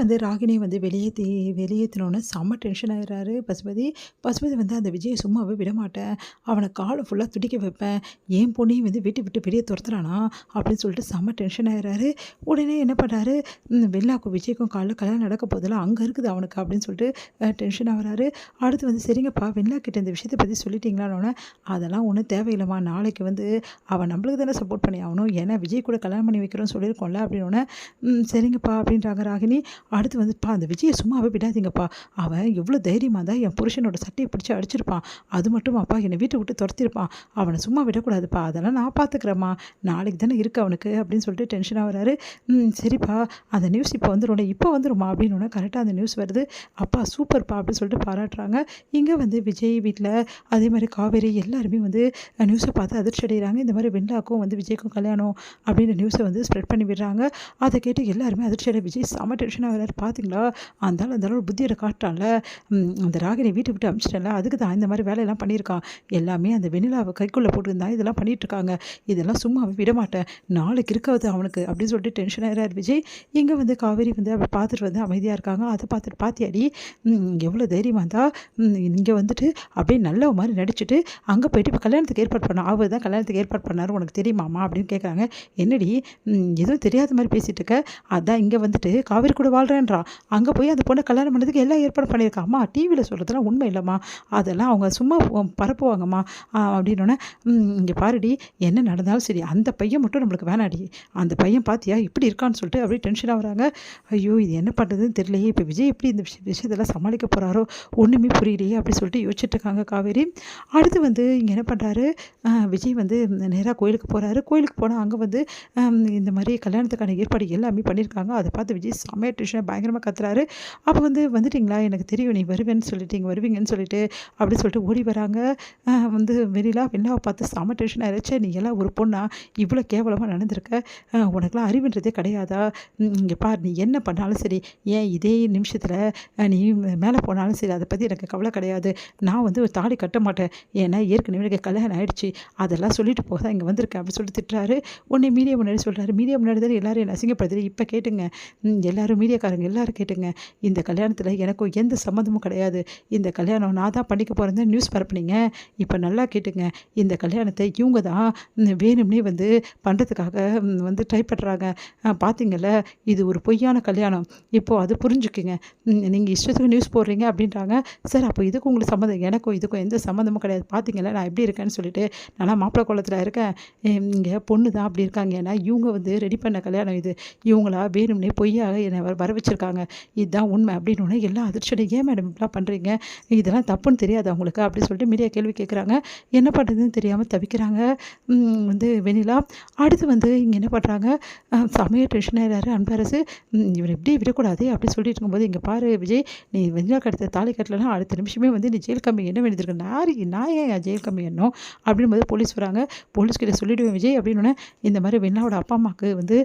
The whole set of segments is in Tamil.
வந்து ராகினி வந்து வெளியேற்றினோன்னே செம்ம டென்ஷன் ஆயிடுறாரு பசுபதி. பசுபதி வந்து அந்த விஜயை சும்மாவே விடமாட்டேன், அவனை காலம் ஃபுல்லாக துடிக்க வைப்பேன், என் பொண்ணையும் வந்து வீட்டை விட்டு வெளியே துரத்துறானா அப்படின்னு சொல்லிட்டு செம்ம டென்ஷன் ஆயிடுறாரு. உடனே என்ன பண்ணுறாரு, வெள்ளாக்கும் விஜய்க்கும் காலைல கல்யாணம் நடக்க போதில்ல, அங்கே இருக்குது அவனுக்கு அப்படின்னு சொல்லிட்டு டென்ஷன் ஆகிறாரு. அடுத்து வந்து சரிங்கப்பா வெள்ளா கிட்ட இந்த விஷயத்தை பற்றி சொல்லிட்டீங்களான்னு, அதெல்லாம் ஒன்றும் தேவையில்லைம்மா, நாளைக்கு வந்து அவன் நம்மளுக்கு தானே சப்போர்ட் பண்ணி ஆகணும், ஏன்னா விஜய் கூட கல்யாணம் பண்ணி வைக்கிறோன்னு சொல்லியிருக்கோம்ல அப்படின்னோடனே சரிங்கப்பா அப்படின்றாங்க ராகினி. அடுத்து வந்துப்பா அந்த விஜயை சும்மாவே விடாதீங்கப்பா, அவன் எவ்வளோ தைரியமாக தான் என் புருஷனோட சட்டையை பிடிச்சி அடிச்சிருப்பான், அது மட்டுமாப்பா என்னை வீட்டை விட்டு துரத்திருப்பான், அவனை சும்மா விடக்கூடாதுப்பா, அதெல்லாம் நான் பார்த்துக்கிறேம்மா, நாளைக்கு தானே இருக்குது அவனுக்கு அப்படின்னு சொல்லிட்டு டென்ஷன் ஆகிறாரு. சரிப்பா அந்த நியூஸ் இப்போ வந்துடும், இப்போ வந்துடுமா அப்படின்னு கரெக்டாக அந்த நியூஸ் வருது. அப்பா சூப்பர்ப்பா அப்படின்னு சொல்லிட்டு பாராட்டுறாங்க. இங்கே வந்து விஜய் வீட்டில் அதே மாதிரி காவேரி எல்லாருமே வந்து நியூஸை பார்த்து அதிர்ச்சி அடைகிறாங்க. இந்த மாதிரி வெண்டாக்கும் வந்து விஜய்க்கும் கல்யாணம் அப்படின்ற நியூஸை வந்து ஸ்ப்ரெட் பண்ணி விடுறாங்க. அதை கேட்டு எல்லாருமே அதிர்ச்சி அடைய விஜய் செம டென்ஷன் ஆகிறாரு. பார்த்தீங்களா அந்த புத்தியோட காட்டான்ல, அந்த ராகினி வீட்டை விட்டு அமிச்சிட்டல, அதுக்கு தான் இந்த மாதிரி வேலையெல்லாம் பண்ணியிருக்கான், எல்லாமே அந்த வெண்ணிலாவை கைக்குள்ளே போட்டுருந்தான், இதெல்லாம் பண்ணிகிட்ருக்காங்க, இதெல்லாம் சும்மாவே விடமாட்டேன், நாளைக்கு இருக்காது அவனுக்கு அப்படின்னு சொல்லிட்டு டென்ஷன் ஆகிறார் விஜய். இங்கே வந்து காவேரி வந்து அப்படி பார்த்துட்டு வந்து அமைதியாக இருக்காங்க. அதை பார்த்துட்டு பாத்தியாடி எவ்வளோ தைரியமாக இருந்தால் இங்கே வந்துட்டு அப்படியே நல்ல மாதிரி நடிச்சுட்டு அங்கே போயிட்டு இப்போ கல்யாணத்துக்கு ஏற்பாடு பண்ண, அவர் தான் கல்யாணத்துக்கு ஏற்பாடு பண்ணார் உனக்கு தெரியுமாமா அப்படின்னு கேட்குறாங்க. என்னடி எதுவும் தெரியாத மாதிரி பேசிகிட்டு இருக்க, அதான் இங்கே வந்துட்டு காவேரி கூட வாழ்கிறேன்றான், அங்கே போய் அந்த பொண்ணை கல்யாணம் பண்ணதுக்கு எல்லாம் ஏற்பாடு பண்ணியிருக்காம்மா, டிவியில் சொல்கிறதுலாம் உண்மை இல்லைம்மா, அதெல்லாம் அவங்க சும்மா பரப்புவாங்கம்மா அப்படின்னோடனே இங்கே பாருடி என்ன நடந்தாலும் சரி அந்த பையன் மட்டும் நம்மளுக்கு வேணாடி, அந்த பையன் பார்த்தியா இப்படி இருக்கான்னு சொல்லிட்டு அப்படியே டென்ஷன் ஆகுறாங்க. ஐயோ இது என்ன பண்ணுறதுன்னு தெரியலையே, இப்போ விஜய் எப்படி இந்த விஷயத்தெல்லாம் சமாளிக்க போகிறாரோ ஒன்றுமே புரியலையே அப்படி சொல்லிட்டு யோசிச்சுட்டு இருக்காங்க காவேரி. அடுத்து வந்து இங்கே என்ன பண்ணுறாரு, விஜய் வந்து நேராக கோயிலுக்கு போகிறாரு. கோயிலுக்கு போனால் அங்கே வந்து இந்த மாதிரி கல்யாணத்துக்கான ஏற்பாடு எல்லாமே பண்ணியிருக்காங்க. அதை பார்த்து விஜய் செம்மையாக டென்ஷனாக பயங்கரமாக கத்துறாரு. அப்போ வந்து வந்துட்டிங்களா, எனக்கு தெரியும் நீ வருவேன்னு சொல்லிட்டு இங்கே வருவீங்கன்னு சொல்லிட்டு அப்படி சொல்லிட்டு ஓடி வராங்க. வந்து வெள்ளாவை பார்த்து செம்ம டென்ஷன் ஆயிடுச்சு. நீ எல்லாம் ஒரு பொண்ணா இவ்வளோ கேவலமாக நடந்திருக்க, உனக்குலாம் அறிவுன்றதே கிடையாதா, இங்கே பார் நீ என்ன பண்ணாலும் சரி, ஏன் இதே நிமிஷத்தில் நீ மேலே போனாலும் சரி அதை பற்றி எனக்கு கவலை கிடையாது, நான் வந்து ஒரு தாலி கட்ட மாட்டேன், ஏன்னா ஏற்கனவே எனக்கு கல்யாணம் ஆகிடுச்சு, அதெல்லாம் சொல்லிட்டு போக தான் இங்கே வந்திருக்கேன் அப்படின்னு சொல்லிட்டு திட்டுறாரு. உடனே மீடியா முன்னாடி சொல்கிறாரு, மீடியா முன்னாடி தான் எல்லோரும் என்ன அசிங்கப்படுத்துது, இப்போ கேட்டுங்க எல்லோரும் மீடியாக்காரங்க எல்லோரும் கேட்டுங்க, இந்த கல்யாணத்தில் எனக்கும் எந்த சம்மந்தமும் கிடையாது, இந்த கல்யாணம் நான் தான் பண்ணிக்க போகிறேன் நியூஸ் பரப்புனீங்க, இப்போ நல்லா கேட்டுங்க, இந்த கல்யாணத்தை இவங்க தான் வேணும்னே வந்து பண்ணுறதுக்காக வந்து ட்ரை பண்ணுறாங்க, பார்த்தீங்கல்ல இது ஒரு பொய்யான கல்யாணம், இப்போது அது புரிஞ்சுக்குங்க, நீங்கள் இஷ்டத்துக்கு நியூஸ் போடுறீங்க அப்படின்றாங்க. சார் அப்போ இதுக்கும் உங்களுக்கு சம்மந்தம், எனக்கும் இதுக்கும் எந்த சம்மந்தமும் கிடையாது, பார்த்தீங்களா நான் எப்படி இருக்கேன்னு சொல்லிட்டு, நான் மாப்பிள்ளை கோலத்தில் இருக்கேன், இங்கே பொண்ணு தான் அப்படி இருக்காங்க, ஏன்னா இவங்க வந்து ரெடி பண்ண கல்யாணம் இது, இவங்களா வேணும்னே பொய்யாக என்னை வர வச்சிருக்காங்க, இதுதான் உண்மை அப்படின்னு எல்லாம் அதிர்ச்சியோட, ஏன் மேடம் இப்படிலாம் பண்ணுறீங்க, இதெல்லாம் தப்புன்னு தெரியாது அவங்களுக்கு அப்படின்னு சொல்லிட்டு மீடியா கேள்வி கேட்குறாங்க. என்ன பண்ணுறதுன்னு தெரியாமல் தவிக்கிறாங்க வந்து வெண்ணிலா. அடுத்து வந்து இங்கே என்ன பண்ணுறாங்க, செமையாக டென்ஷன் ஆகிறாரு அன்பரசு, இவர் எப்படி விடக்கூடாது அப்படின்னு சொல்லிட்டு இருக்கும்போது, இங்கே பாரு விஜய், நீ வெண்ணிலா கடுத்த தாலி கட்டலைன்னா அடுத்த நிமிஷமே வந்து நீ ஜெயில் கம்மி என்ன வேண்டியிருக்கு, நான் ஏன் ஜெயில் கம்மி என்னோ அப்படின்போது போலீஸ் வராங்க. போலீஸ்கிட்ட சொல்லிவிடுவேன் விஜய் அப்படின்னு. இந்த மாதிரி வெண்ணிலாவோட அப்பா அம்மாவுக்கு வந்து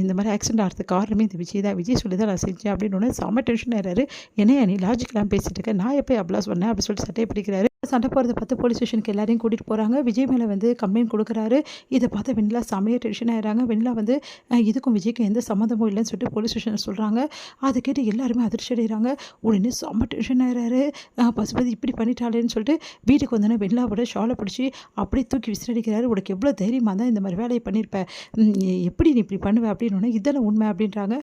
இந்த மாதிரி ஆக்சிடென்ட் ஆகிறதுக்கு காரணமே இந்த விஜய் தான், விஜய் சொல்லி தான் நான் செஞ்சேன் அப்படின்னு செம்ம டென்ஷன் ஆகிறாரு. என்னையா நீ லாஜிக்கெலாம் பேசிட்டு இருக்க, நான் எப்போ அப்படிலாம் சொன்னேன் அப்படி சொல்லிட்டு சட்டையை பிடிக்கிறாரு. சண்டை போகிறத பார்த்து போலீஸ் ஸ்டேஷனுக்கு எல்லாரையும் கூட்டிகிட்டு போகிறாங்க. விஜய் மேலே வந்து கம்ப்ளைண்ட் கொடுக்குறாரு. இதை பார்த்து வெண்ணிலா செமையாக டென்ஷன் ஆகிறாங்க. வெண்ணிலா வந்து இதுக்கும் விஜய்க்கும் எந்த சம்மந்தமும் இல்லைன்னு சொல்லிட்டு போலீஸ் ஸ்டேஷனில் சொல்கிறாங்க. அதை கேட்டு எல்லாருமே அதிர்ச்சி அடைகிறாங்க. உடனே செம்ம டென்ஷன் ஆகிறாரு. பசுபதி இப்படி பண்ணிட்டாளேன்னு சொல்லிட்டு வீட்டுக்கு வந்தோன்னே வெண்ணிலாவோட ஷாலை பிடிச்சி அப்படியே தூக்கி விசிறடிக்கிறாரு. உனக்கு எவ்வளோ தைரியமாக தான் இந்த மாதிரி வேலையை பண்ணியிருப்பேன், எப்படி நீ இப்படி பண்ணுவேன் அப்படின்னு, இதெல்லாம் உண்மை அப்படின்றாங்க.